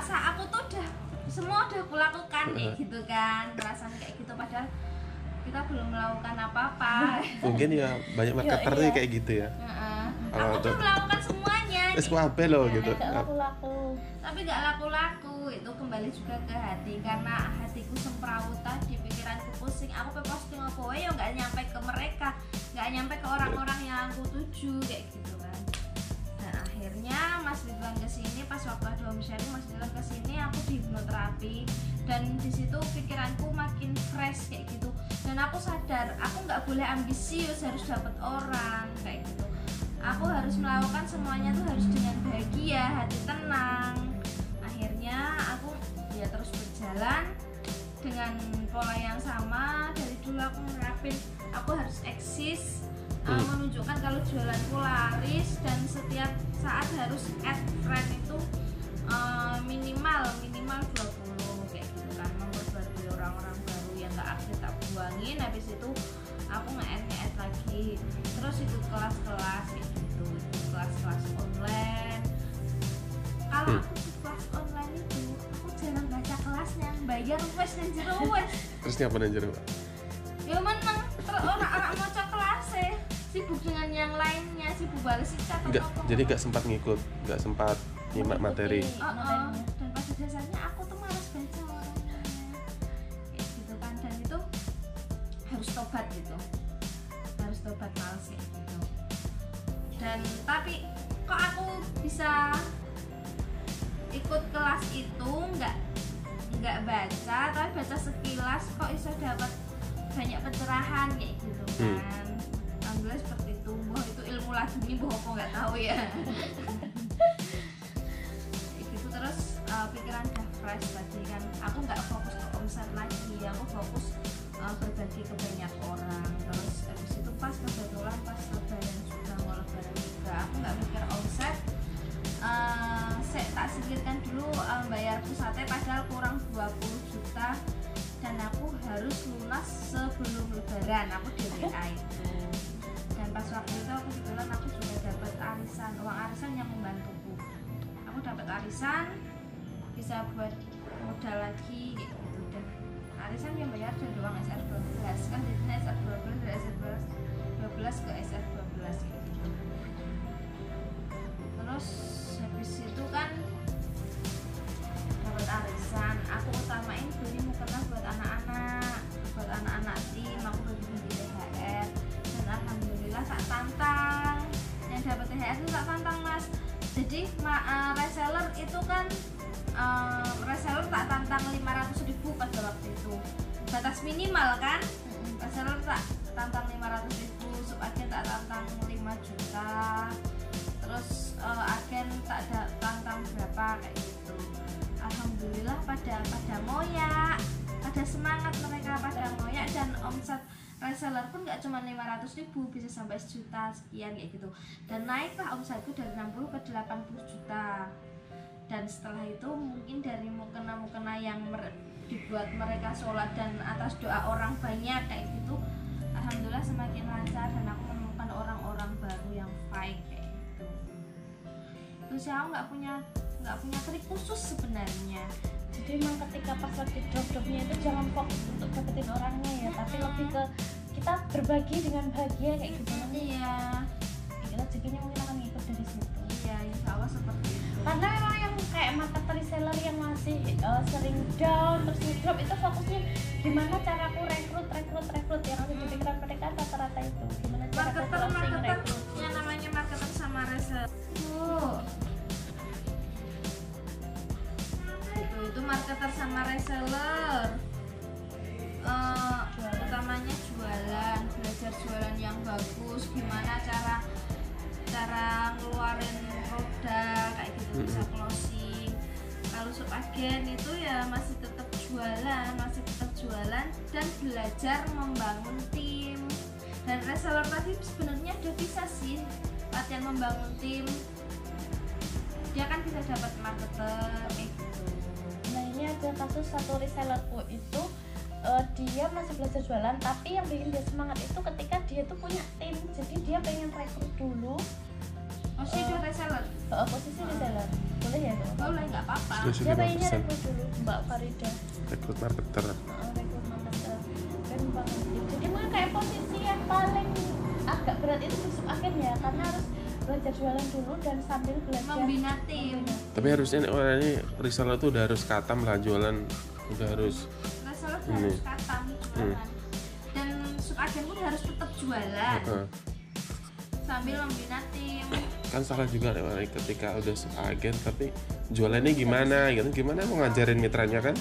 ngerasa aku tuh udah semua udah kulakukan kayak gitu kan, perasaan kayak gitu padahal kita belum melakukan apa-apa. Mungkin ya banyak marketer nih kayak gitu ya. Aku tuh melakukan semuanya. SKP loh gitu. Tapi gak laku-laku. Itu kembali juga ke hati karena hatiku semrawut tadi, pikiranku pusing. Aku posting apa ya nggak nyampe ke mereka, nggak nyampe ke orang-orang yang aku tuju kayak gitu kan. Dan akhirnya Mas Ridwan kesini pas waktu ada home sharing, Mas Ridwan kesini aku di hipnoterapi dan di situ pikiranku makin fresh kayak gitu. Dan aku sadar aku nggak boleh ambisius harus dapat orang kayak gitu. Aku harus melakukan semuanya tuh harus dengan bahagia, hati tenang. Akhirnya aku ya terus berjalan dengan pola yang sama. Dari dulu aku nerapin aku harus eksis, menunjukkan kalau jualanku laris dan setiap saat harus add friend itu minimal 20 kayak gitu kan, memperbarui orang-orang baru yang gak aktif tak buangin. Habis itu aku nge-add lagi, terus ikut kelas-kelas kayak gitu, ikut kelas-kelas online. Kalau aku ikut kelas online itu aku jarang baca kelasnya, bayar wes dan jero wes. Terus nyapa dan jero? Ya menang, terus orang-orang mau kelasnya sibuk dengan yang lainnya, sibuk balas chat atau apa. Jadi gak sempat ngikut, gak sempat nyimak materi. Dan pada dasarnya aku tuh malas baca orangnya kayak gitu kan, dan itu harus tobat gitu, harus tobat males kayak gitu. Dan tapi kok aku bisa ikut kelas itu nggak baca, tapi baca sekilas kok bisa dapat banyak pencerahan kayak gitu kan. Alhamdulillah seperti itu. Wah, itu ilmu laduni boh apa nggak tahu ya. Gitu terus pikiran udah fresh tadi kan. Aku nggak fokus ke omset lagi, aku fokus berbagi ke banyak orang. Terus habis itu pas kebetulan pas lebaran juga mau lebaran juga, aku nggak mikir omset. Saya tak singkirkan dulu bayar pusatnya padahal kurang 20 juta dan aku harus lunas sebelum lebaran. Aku DWA itu. Dan pas waktu itu aku kebetulan aku juga dapat arisan, uang arisan yang membantuku. Aku dapat arisan bisa buat modal lagi kayak gitu. Dan arisan yang bayar dari uang SR12 kan, jadinya SR12 dari SR12 ke SR12 kayak gitu. Terus habis itu kan dapat arisan, aku utamain beli mukena buat anak-anak tim, aku bagi-bagi THR. Dan alhamdulillah tak tantang yang dapat THR itu tak tantang mas. Jadi reseller itu kan reseller tak tantang 500.000 pada waktu itu, batas minimal kan. Reseller tak tantang 500.000, subagen tak tantang 5 juta, terus agen tak ada tantang berapa kayak gitu. Alhamdulillah pada ngoyak, pada semangat mereka, pada ngoyak. Dan omset reseller pun gak cuma 500.000, bisa sampai 1 juta sekian kayak gitu. Dan naiklah omsetku dari 60 ke 80 juta. Dan setelah itu mungkin dari mukena yang dibuat mereka sholat dan atas doa orang banyak kayak gitu, alhamdulillah semakin lancar dan aku menemukan orang-orang baru yang baik kayak gitu. Terus aku nggak punya trik khusus sebenarnya. Jadi memang ketika pas lagi drop-dropnya itu jangan fokus untuk dapetin orangnya ya, tapi lebih ke kita berbagi dengan bahagia kayak gitu. Iya, rezekinya mungkin akan ngikut dari situ. Iya, insya Allah seperti itu. Karena memang yang kayak market reseller yang masih sering down terus drop itu fokusnya gimana caraku rekrut yang ada di pikiran mereka rata-rata itu. Gimana cara marketer yang namanya marketer sama reseller. Itu marketer sama reseller. Utamanya jualan, belajar jualan yang bagus, gimana cara ngeluarin produk kayak gitu, bisa closing. Kalau subagen itu ya masih tetap jualan dan belajar membangun tim. Dan reseller tadi sebenarnya udah bisa sih latihan membangun tim, dia kan bisa dapat marketer kayak gitu. Nah ini ada kasus satu resellerku itu dia masih belajar jualan, tapi yang bikin dia semangat itu ketika dia tuh punya tim. Jadi dia pengen rekrut dulu. Posisi reseller? Posisi reseller boleh ya? Boleh, nggak apa-apa. Terus dia pengennya 5%. rekrut dulu Mbak Farida. Rekrut marketer. Rekrut marketer keren banget sih. Jadi mungkin kayak posisi yang paling agak berat itu besok akhir ya, karena harus belajar jualan dulu dan sambil belajar membina tim. Tapi harusnya orang ini reseller tuh udah harus katam lah jualan, udah harus Reseller tuh harus katam jualan. Dan subagen pun harus tetap jualan sambil membina tim. kan salah juga ketika udah agen tapi jualannya gimana gitu, gimana mau ngajarin mitranya kan.